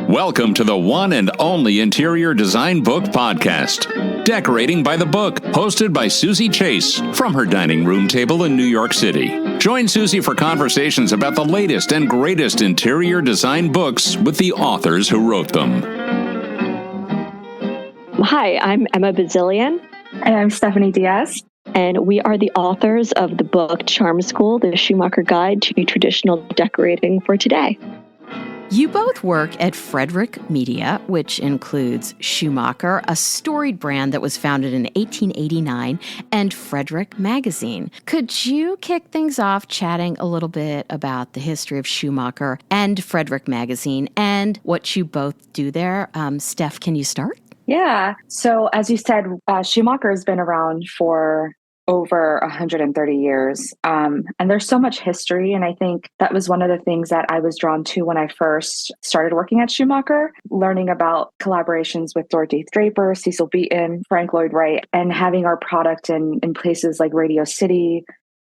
Welcome to the one and only Interior Design Book Podcast, Decorating by the Book, hosted by Suzy Chase from her dining room table in New York City. Join Suzy for conversations about the latest and greatest interior design books with the authors who wrote them. Hi, I'm Emma Bazilian. And I'm Steph Diaz. And we are the authors of the book Charm School, the Schumacher Guide to Traditional Decorating for Today. You both work at Frederic Media, which includes Schumacher, a storied brand that was founded in 1889, and Frederic Magazine. Could you kick things off chatting a little bit about the history of Schumacher and Frederic Magazine and what you both do there? Steph, can you start? Yeah. So as you said, Schumacher has been around for over 130 years. And there's so much history. And I think that was one of the things that I was drawn to when I first started working at Schumacher, learning about collaborations with Dorothy Draper, Cecil Beaton, Lloyd, Wright, and having our product in places like Radio City,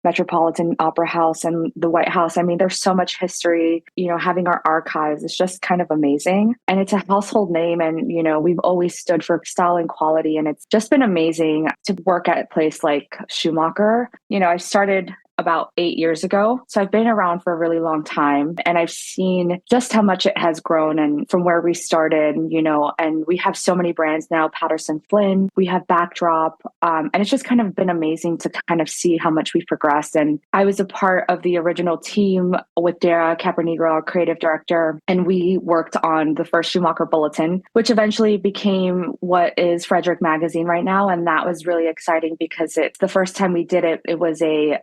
Metropolitan Opera House, and the White House. I mean, there's so much history, having our archives is just kind of amazing. And it's a household name. And, we've always stood for style and quality. And it's just been amazing to work at a place like Schumacher. I started about 8 years ago. So I've been around for a really long time, and I've seen just how much it has grown and from where we started, and we have so many brands now, Patterson Flynn, we have Backdrop, and it's just kind of been amazing to kind of see how much we've progressed. And I was a part of the original team with Dara Caponigro, our creative director, and we worked on the first Schumacher Bulletin, which eventually became what is Frederic Magazine right now. And that was really exciting because it's the first time we did it. It was a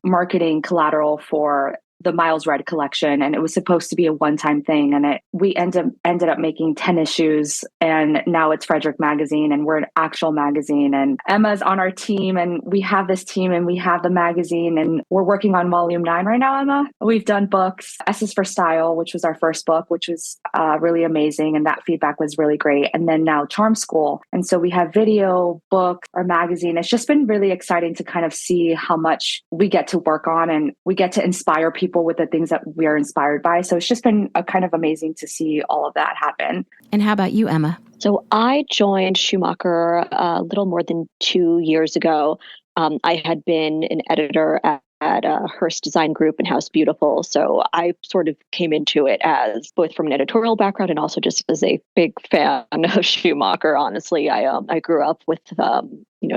marketing collateral for the Miles Red collection, and it was supposed to be a one-time thing. And we ended up making 10 issues, and now it's Frederic Magazine, and we're an actual magazine. And Emma's on our team, and we have this team, and we have the magazine, and we're working on volume 9 right now, Emma. We've done books, S is for Style, which was our first book, which was really amazing, and that feedback was really great. And then now Charm School. And so we have video, book, our magazine. It's just been really exciting to kind of see how much we get to work on, and we get to inspire people with the things that we are inspired by. So it's just been a kind of amazing to see all of that happen. And how about you, Emma? So I joined Schumacher a little more than 2 years ago. I had been an editor at Hearst Design Group and House Beautiful. So I sort of came into it as both from an editorial background and also just as a big fan of Schumacher. Honestly, I grew up with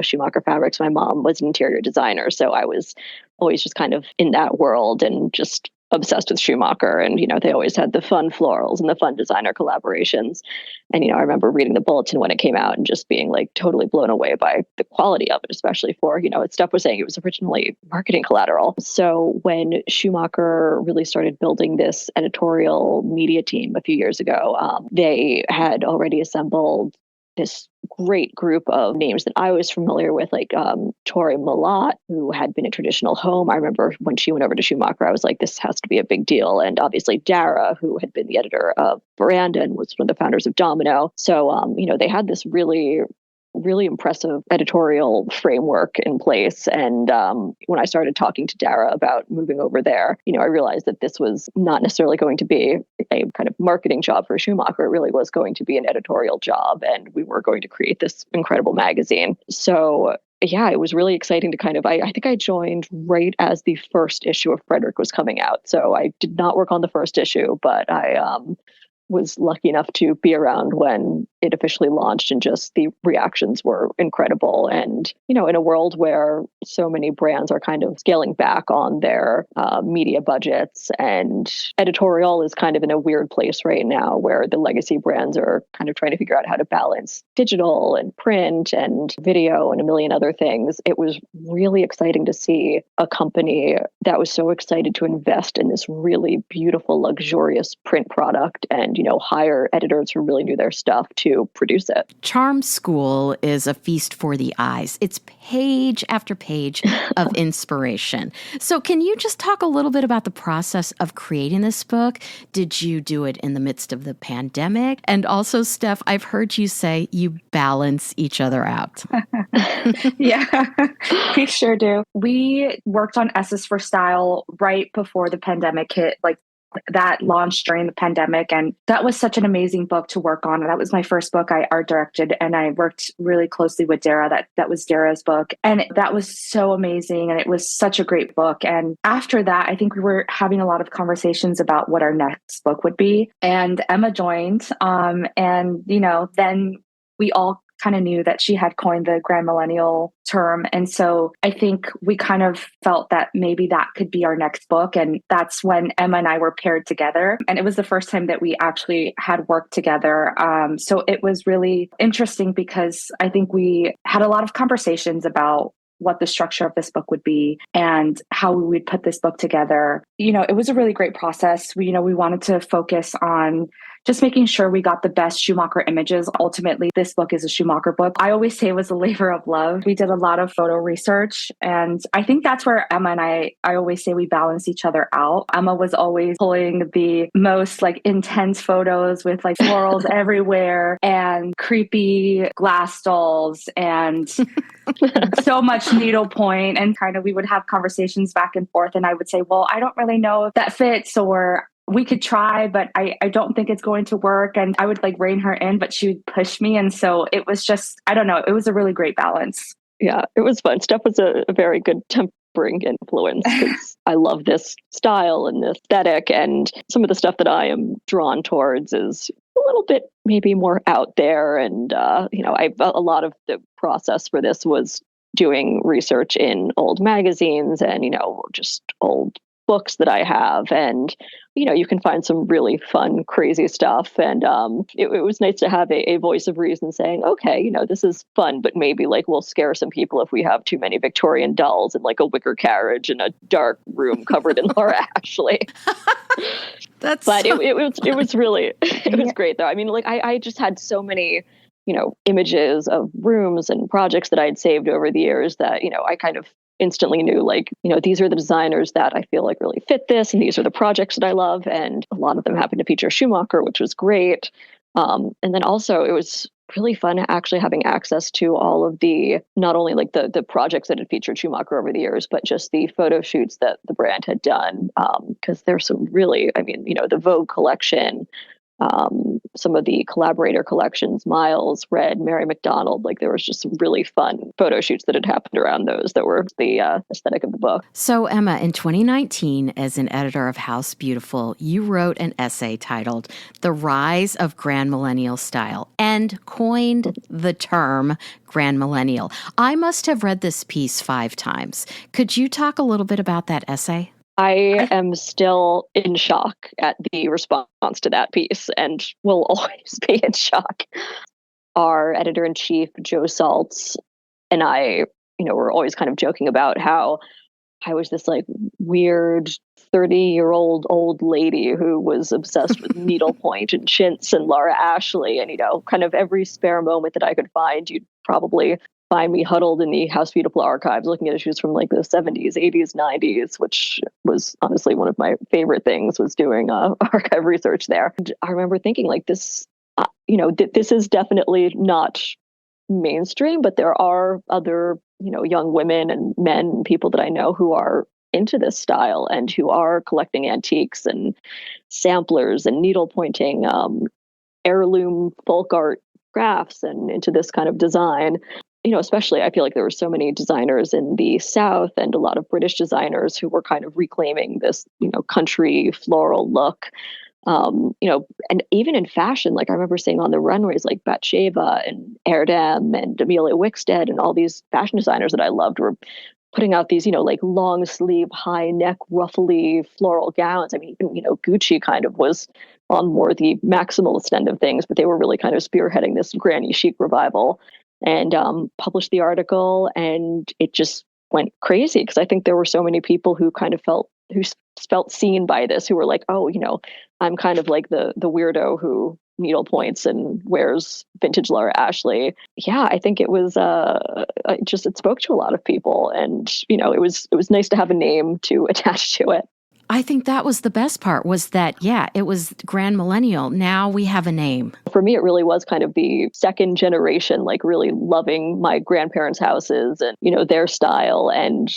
Schumacher fabrics. My mom was an interior designer, so I was always just kind of in that world and just obsessed with Schumacher. And, they always had the fun florals and the fun designer collaborations. And, I remember reading the Bulletin when it came out and just being like totally blown away by the quality of it, especially for, as Steph was saying, it was originally marketing collateral. So when Schumacher really started building this editorial media team a few years ago, they had already assembled this great group of names that I was familiar with, like Tori Mellott, who had been a Traditional Home. I remember when she went over to Schumacher, I was like, this has to be a big deal. And obviously Dara, who had been the editor of Veranda and was one of the founders of Domino. So, they had this really impressive editorial framework in place. And when I started talking to Dara about moving over there, I realized that this was not necessarily going to be a kind of marketing job for Schumacher. It really was going to be an editorial job, and we were going to create this incredible magazine. So yeah, it was really exciting to kind of, I think I joined right as the first issue of Frederic was coming out. So I did not work on the first issue, but I was lucky enough to be around when it officially launched, and just the reactions were incredible. And, in a world where so many brands are kind of scaling back on their media budgets, and editorial is kind of in a weird place right now where the legacy brands are kind of trying to figure out how to balance digital and print and video and a million other things. It was really exciting to see a company that was so excited to invest in this really beautiful, luxurious print product and, hire editors who really knew their stuff to produce it. Charm School is a feast for the eyes. It's page after page of inspiration. So can you just talk a little bit about the process of creating this book? Did you do it in the midst of the pandemic? And also, Steph, I've heard you say you balance each other out. Yeah, we sure do. We worked on S's for Style right before the pandemic hit, like that launched during the pandemic. And that was such an amazing book to work on. And that was my first book I art directed. And I worked really closely with Dara. That was Dara's book. And that was so amazing. And it was such a great book. And after that, I think we were having a lot of conversations about what our next book would be. And Emma joined. And, then we all kind of knew that she had coined the Grandmillennial term. And so I think we kind of felt that maybe that could be our next book. And that's when Emma and I were paired together. And it was the first time that we actually had worked together. So it was really interesting because I think we had a lot of conversations about what the structure of this book would be and how we would put this book together. It was a really great process. We wanted to focus on just making sure we got the best Schumacher images. Ultimately, this book is a Schumacher book. I always say it was a labor of love. We did a lot of photo research. And I think that's where Emma and I always say we balance each other out. Emma was always pulling the most intense photos with florals everywhere and creepy glass dolls and so much needlepoint. And kind of we would have conversations back and forth. And I would say, well, I don't really know if that fits, or we could try, but I don't think it's going to work. And I would rein her in, but she would push me. And so it was just, I don't know, it was a really great balance. Yeah, it was fun. Steph was a very good tempering influence because I love this style and the aesthetic, and some of the stuff that I am drawn towards is a little bit maybe more out there. And, a lot of the process for this was doing research in old magazines and, just old books that I have. And, you can find some really fun, crazy stuff. And it was nice to have a voice of reason saying, okay, this is fun, but maybe we'll scare some people if we have too many Victorian dolls and a wicker carriage in a dark room covered in Laura Ashley. But it was really, it was great though. I mean, I just had so many, images of rooms and projects that I had saved over the years that, I kind of instantly knew these are the designers that I feel really fit this, and these are the projects that I love. And a lot of them happened to feature Schumacher, which was great. And then also it was really fun actually having access to all of the, not only the projects that had featured Schumacher over the years, but just the photo shoots that the brand had done. Because there's some really, the Vogue collection, some of the collaborator collections, Miles, Red, Mary McDonald, there was just some really fun photo shoots that had happened around those that were the aesthetic of the book. So Emma, in 2019, as an editor of House Beautiful, you wrote an essay titled The Rise of Grandmillennial Style and coined the term Grandmillennial. I must have read this piece 5 times. Could you talk a little bit about that essay? I am still in shock at the response to that piece and will always be in shock. Our editor-in-chief, Joe Saltz, and I, were always kind of joking about how I was this weird 30-year-old old lady who was obsessed with needlepoint and chintz and Laura Ashley. And, kind of every spare moment that I could find, you'd probably find me huddled in the House Beautiful archives looking at issues from the 70s, 80s, 90s, which was honestly one of my favorite things, was doing archive research there. And I remember thinking this, this is definitely not mainstream, but there are other, young women and men and people that I know who are into this style and who are collecting antiques and samplers and needlepointing, heirloom folk art crafts and into this kind of design. Especially I feel there were so many designers in the South and a lot of British designers who were kind of reclaiming this, country floral look. And even in fashion, I remember seeing on the runways Batsheva and Erdem and Amelia Wickstead and all these fashion designers that I loved were putting out these, long sleeve, high neck, ruffly floral gowns. I mean, even, Gucci kind of was on more the maximalist end of things, but they were really kind of spearheading this granny chic revival. And published the article, and it just went crazy because I think there were so many people who kind of felt seen by this, who were oh, I'm kind of the weirdo who needlepoints and wears vintage Laura Ashley. Yeah, I think it was it spoke to a lot of people, and it was nice to have a name to attach to it. I think that was the best part, was that, it was Grandmillennial. Now we have a name. for me, it really was kind of the second generation, like really loving my grandparents' houses and, their style and,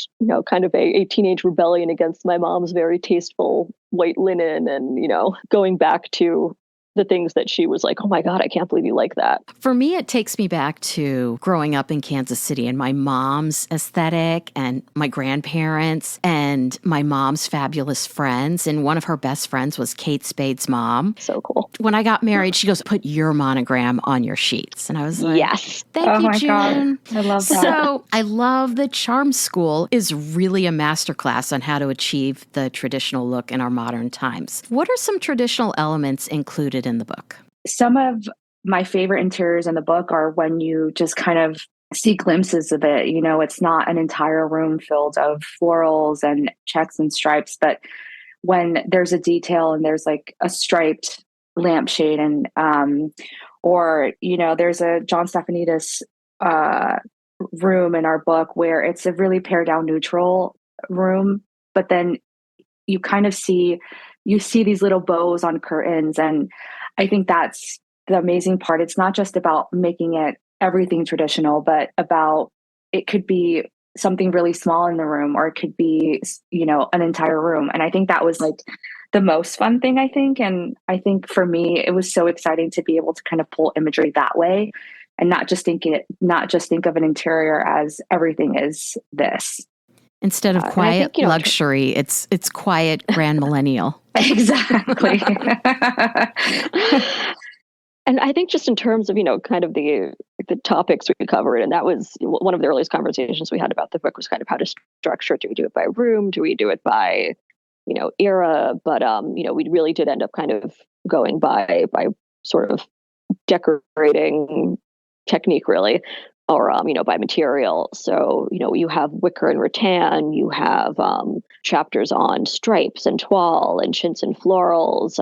kind of a teenage rebellion against my mom's very tasteful white linen and, going back to the things that she was like, oh my God, I can't believe you like that. For me, it takes me back to growing up in Kansas City and my mom's aesthetic and my grandparents and my mom's fabulous friends. And one of her best friends was Kate Spade's mom. So cool. When I got married, she goes, put your monogram on your sheets. And I was like, yes. Thank you, June. God. I love that. So I love that Charm School is really a masterclass on how to achieve the traditional look in our modern times. What are some traditional elements included in the book? Some of my favorite interiors in the book are when you just kind of see glimpses of it. It's not an entire room filled of florals and checks and stripes, but when there's a detail and there's like a striped lampshade and, or, there's a John Stefanidis room in our book where it's a really pared down neutral room, but then you kind of see these little bows on curtains. And I think that's the amazing part. It's not just about making it everything traditional, but about it could be something really small in the room, or it could be, an entire room. And I think that was like the most fun thing, I think. And I think for me, it was so exciting to be able to kind of pull imagery that way and not just think of an interior as everything is this. Instead of quiet luxury, it's quiet Grandmillennial. Exactly. And I think just in terms of, kind of the topics we covered, and that was one of the earliest conversations we had about the book was kind of how to structure it. Do we do it by room? Do we do it by, era? But, we really did end up kind of going by sort of decorating technique, really. Or, by material. So, you have wicker and rattan, you have chapters on stripes and toile and chintz and florals,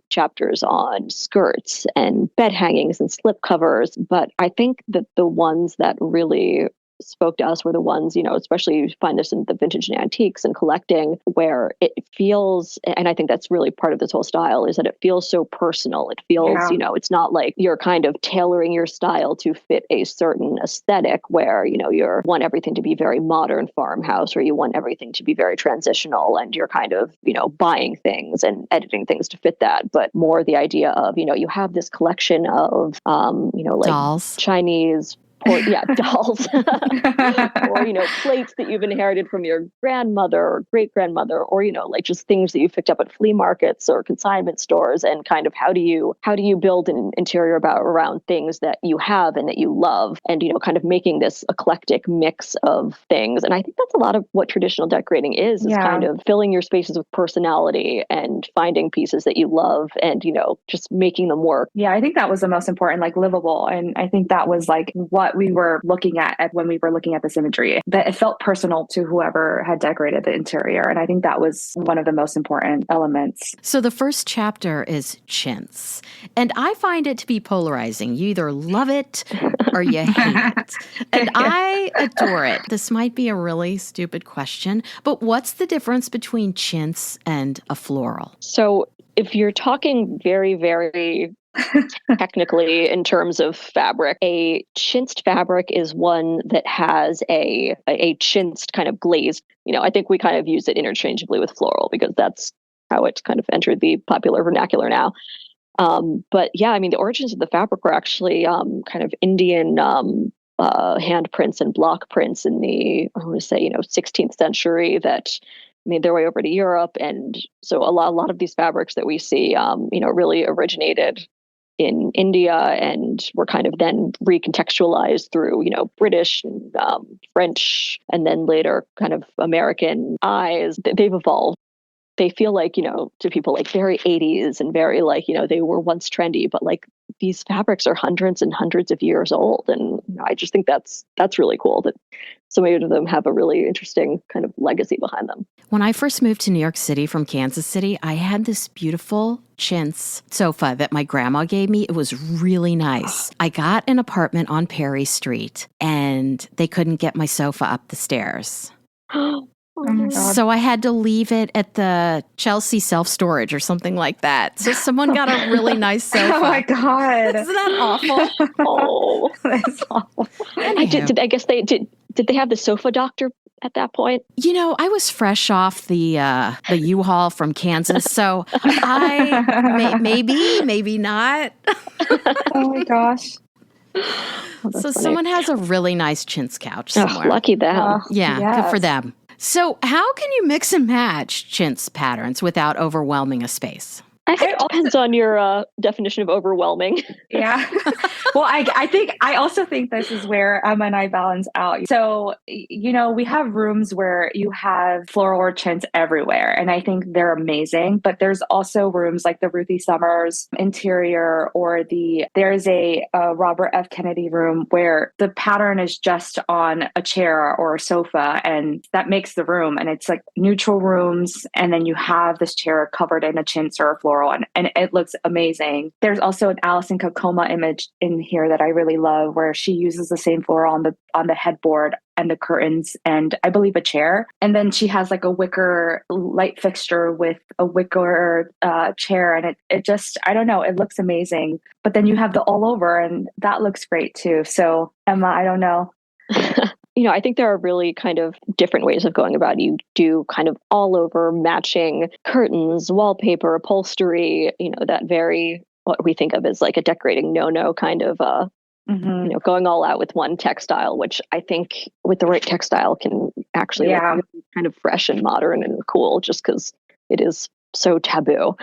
chapters on skirts and bed hangings and slip covers. But I think that the ones that really spoke to us were the ones, especially you find this in the vintage and antiques and collecting, where it feels, and I think that's really part of this whole style, is that it feels so personal. It feels, it's not like you're kind of tailoring your style to fit a certain aesthetic where, you want everything to be very modern farmhouse, or you want everything to be very transitional, and you're kind of, buying things and editing things to fit that. But more the idea of, you have this collection of, like dolls, Chinese, or dolls, or plates that you've inherited from your grandmother or great grandmother, or like just things that you picked up at flea markets or consignment stores, and kind of how do you build an interior around things that you have and that you love, and kind of making this eclectic mix of things. And I think that's a lot of what traditional decorating is kind of filling your spaces with personality and finding pieces that you love and just making them work. Yeah, I think that was the most important, like livable, and I think that was like what we were looking at when we were looking at this imagery, that it felt personal to whoever had decorated the interior. And I think that was one of the most important elements. So the first chapter is chintz, and I find it to be polarizing. You either love it or you hate it. And I adore it. This might be a really stupid question, but what's the difference between chintz and a floral? So if you're talking very, very technically in terms of fabric, a chintzed fabric is one that has a chintzed kind of glazed, I think we kind of use it interchangeably with floral because that's how it's kind of entered the popular vernacular now. But yeah, I mean, the origins of the fabric were actually kind of Indian handprints and block prints in the, I want to say, 16th century that made their way over to Europe. And so a lot of these fabrics that we see, really originated in India and were kind of then recontextualized through, British and French, and then later kind of American eyes. They've evolved. They feel like, to people like very 80s and very like, they were once trendy, but like these fabrics are hundreds and hundreds of years old. And I just think that's really cool that so many of them have a really interesting kind of legacy behind them. When I first moved to New York City from Kansas City, I had this beautiful chintz sofa that my grandma gave me. It was really nice. I got an apartment on Perry Street and they couldn't get my sofa up the stairs. Oh my God. So I had to leave it at the Chelsea self-storage or something like that. So someone got a really nice sofa. Oh my God. Isn't that awful? Oh, That's awful. I guess they did. Did they have the sofa doctor at that point? You know, I was fresh off the U-Haul from Kansas, so maybe not. Oh my gosh. Oh, So funny. someone has a really nice chintz couch somewhere. Lucky them. Yeah, good for Yes. them. So how can you mix and match chintz patterns without overwhelming a space? I think it depends on your definition of overwhelming. Yeah. Well, I also think this is where Emma and I balance out. So, we have rooms where you have floral or chintz everywhere, and I think they're amazing. But there's also rooms like the Ruthie Summers interior, or there's a Robert F. Kennedy room where the pattern is just on a chair or a sofa, and that makes the room. And it's like neutral rooms, and then you have this chair covered in a chintz or a floral. And it looks amazing. There's also an Alison Kokoma image in here that I really love, where she uses the same floral on the headboard and the curtains, and I believe a chair. And then she has like a wicker light fixture with a wicker chair, and it just, I don't know, it looks amazing. But then you have the all over, and that looks great too. So Emma, I don't know. I think there are really kind of different ways of going about it. You do kind of all over matching curtains, wallpaper, upholstery, that very, what we think of as like a decorating no-no kind of, going all out with one textile, which I think with the right textile can actually look really kind of fresh and modern and cool, just because it is so taboo.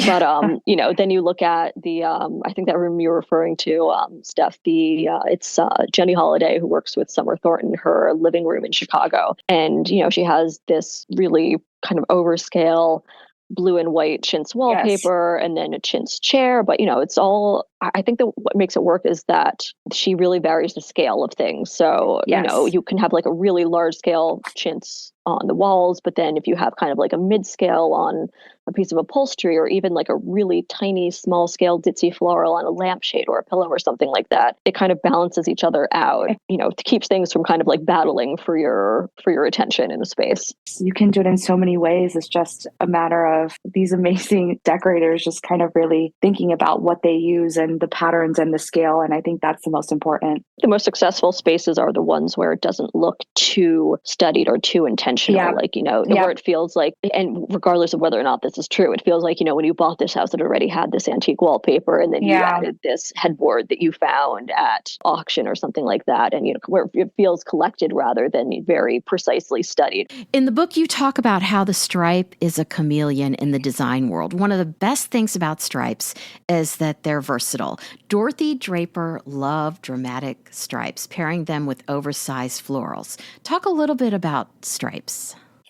But then you look at the I think that room you're referring to, Steph, it's Jenny Holladay, who works with Summer Thornton, her living room in Chicago, and she has this really kind of overscale blue and white chintz wallpaper, and then a chintz chair. But it's all, I think that what makes it work is that she really varies the scale of things. So you can have like a really large scale chintz on the walls, but then if you have kind of like a mid scale on a piece of upholstery, or even like a really tiny small scale ditzy floral on a lampshade or a pillow or something like that, it kind of balances each other out, to keep things from kind of like battling for your attention in a space. You can do it in so many ways. It's just a matter of these amazing decorators just kind of really thinking about what they use and the patterns and the scale. And I think that's the most important. The most successful spaces are the ones where it doesn't look too studied or too intentional. Like, where it feels like, and regardless of whether or not this is true, it feels like, when you bought this house, it already had this antique wallpaper, and then you added this headboard that you found at auction or something like that. And, where it feels collected rather than very precisely studied. In the book, you talk about how the stripe is a chameleon in the design world. One of the best things about stripes is that they're versatile. Dorothy Draper loved dramatic stripes, pairing them with oversized florals. Talk a little bit about stripes.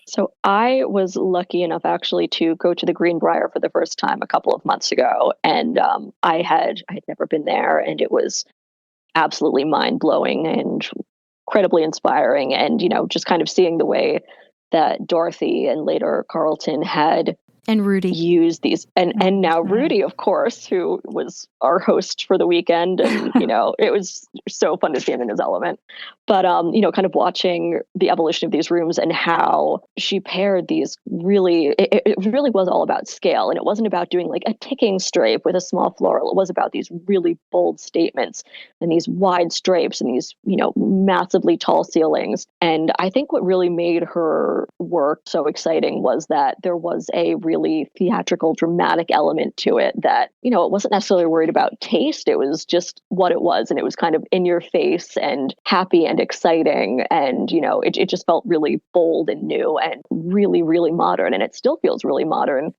So I was lucky enough actually to go to the Greenbrier for the first time a couple of months ago. And I had never been there, and it was absolutely mind-blowing and incredibly inspiring. And, just kind of seeing the way that Dorothy and later Carleton had and Rudy used these, and now Rudy, of course, who was our host for the weekend, and it was so fun to see him in his element. But kind of watching the evolution of these rooms and how she paired these really, it really was all about scale, and it wasn't about doing like a ticking stripe with a small floral. It was about these really bold statements and these wide stripes and these massively tall ceilings. And I think what really made her work so exciting was that there was a really theatrical, dramatic element to it that, it wasn't necessarily worried about taste. It was just what it was. And it was kind of in your face and happy and exciting. And, it just felt really bold and new and really, really modern. And it still feels really modern,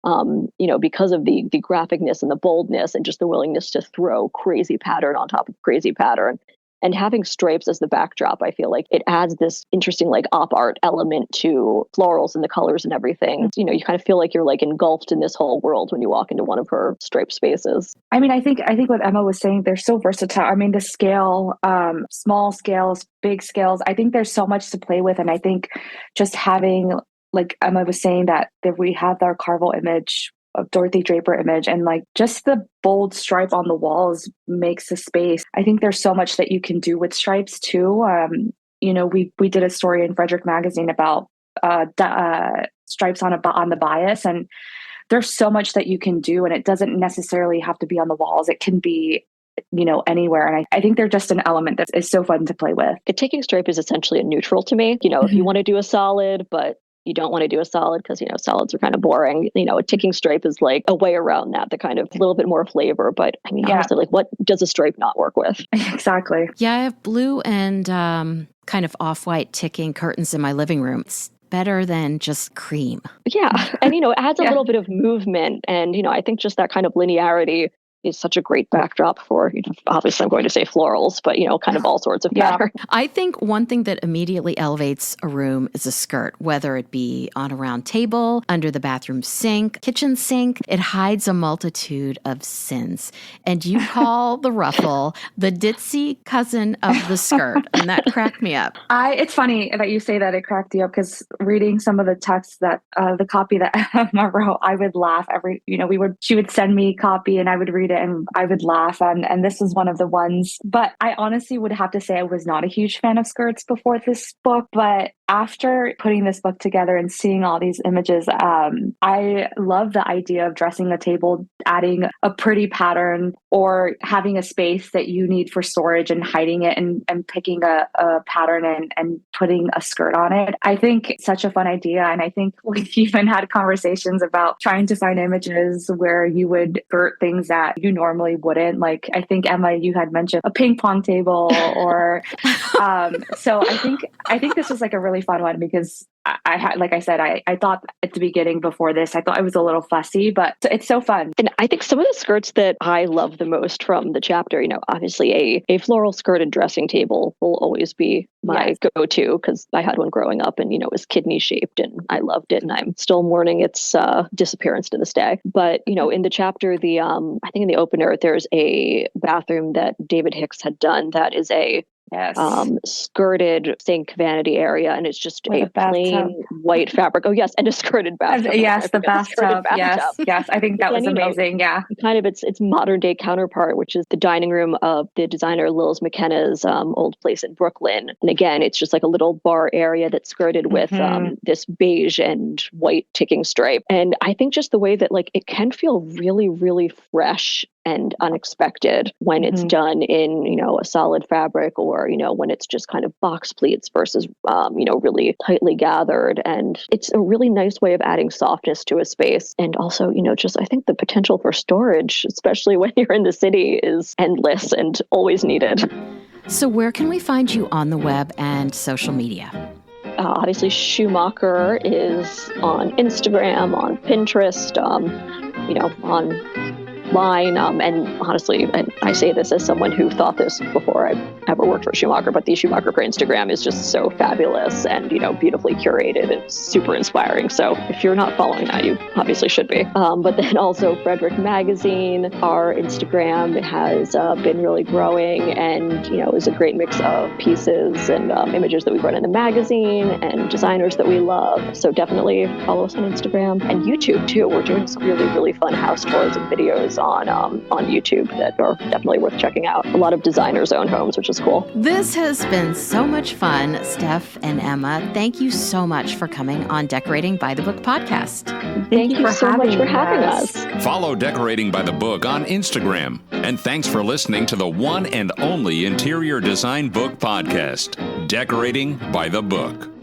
because of the graphicness and the boldness and just the willingness to throw crazy pattern on top of crazy pattern. And having stripes as the backdrop, I feel like it adds this interesting like op art element to florals and the colors and everything. You kind of feel like you're like engulfed in this whole world when you walk into one of her striped spaces. I mean, I think what Emma was saying, they're so versatile. I mean, the scale, small scales, big scales, I think there's so much to play with. And I think just having, like Emma was saying, that we have our Carvel image, of Dorothy Draper image, and like just the bold stripe on the walls makes a space. I think there's so much that you can do with stripes too. We did a story in Frederic Magazine about stripes on the bias. And there's so much that you can do, and it doesn't necessarily have to be on the walls. It can be, anywhere. And I think they're just an element that is so fun to play with. A ticking stripe is essentially a neutral to me. If you want to do a solid, but you don't want to do a solid because, solids are kind of boring. A ticking stripe is like a way around that kind of a little bit more flavor. But honestly, like, what does a stripe not work with? Exactly. Yeah, I have blue and kind of off-white ticking curtains in my living room. It's better than just cream. Yeah. And, it adds a little bit of movement. And, I think just that kind of linearity is such a great backdrop for, obviously I'm going to say florals, but, kind of all sorts of pattern. I think one thing that immediately elevates a room is a skirt, whether it be on a round table, under the bathroom sink, kitchen sink. It hides a multitude of sins. And you call the ruffle the ditzy cousin of the skirt. And that cracked me up. It's funny that you say that. It cracked you up because reading some of the texts that the copy that Emma wrote, I would laugh she would send me copy and I would read it and I would laugh. And this was one of the ones. But I honestly would have to say I was not a huge fan of skirts before this book. But after putting this book together and seeing all these images, I love the idea of dressing a table, adding a pretty pattern, or having a space that you need for storage and hiding it and picking a pattern and putting a skirt on it. I think it's such a fun idea. And I think we've even had conversations about trying to find images where you would skirt things that you normally wouldn't. Like, I think, Emma, you had mentioned a ping pong table or so I think this was like a really fun one because I had, like I said, I thought at the beginning before this, I thought I was a little fussy, but it's so fun. And I think some of the skirts that I love the most from the chapter, obviously a floral skirted dressing table will always be my go-to because I had one growing up and, it was kidney shaped and I loved it. And I'm still mourning its disappearance to this day. But, in the chapter, I think in the opener, there's a bathroom that David Hicks had done that is a skirted sink vanity area, and it's just a plain white fabric. Oh yes, and a skirted bathtub. Yes, the bathtub. Yes. I think that was amazing. Kind of its modern day counterpart, which is the dining room of the designer Lils McKenna's old place in Brooklyn. And again, it's just like a little bar area that's skirted with this beige and white ticking stripe. And I think just the way that like it can feel really, really fresh and unexpected when it's done in, a solid fabric or, when it's just kind of box pleats versus, really tightly gathered. And it's a really nice way of adding softness to a space. And also, just I think the potential for storage, especially when you're in the city, is endless and always needed. So where can we find you on the web and social media? Obviously, Schumacher is on Instagram, on Pinterest, online. And honestly, and I say this as someone who thought this before I ever worked for Schumacher, but the Schumacher for Instagram is just so fabulous and, beautifully curated and super inspiring. So if you're not following that, you obviously should be. But then also Frederic Magazine, our Instagram has been really growing and, is a great mix of pieces and images that we run in the magazine and designers that we love. So definitely follow us on Instagram and YouTube too. We're doing some really, really fun house tours and videos on YouTube that are definitely worth checking out. A lot of designers own homes, which is cool. This has been so much fun, Steph and Emma. Thank you so much for coming on Decorating by the Book podcast. Thank you so much for having us. Follow Decorating by the Book on Instagram. And thanks for listening to the one and only interior design book podcast, Decorating by the Book.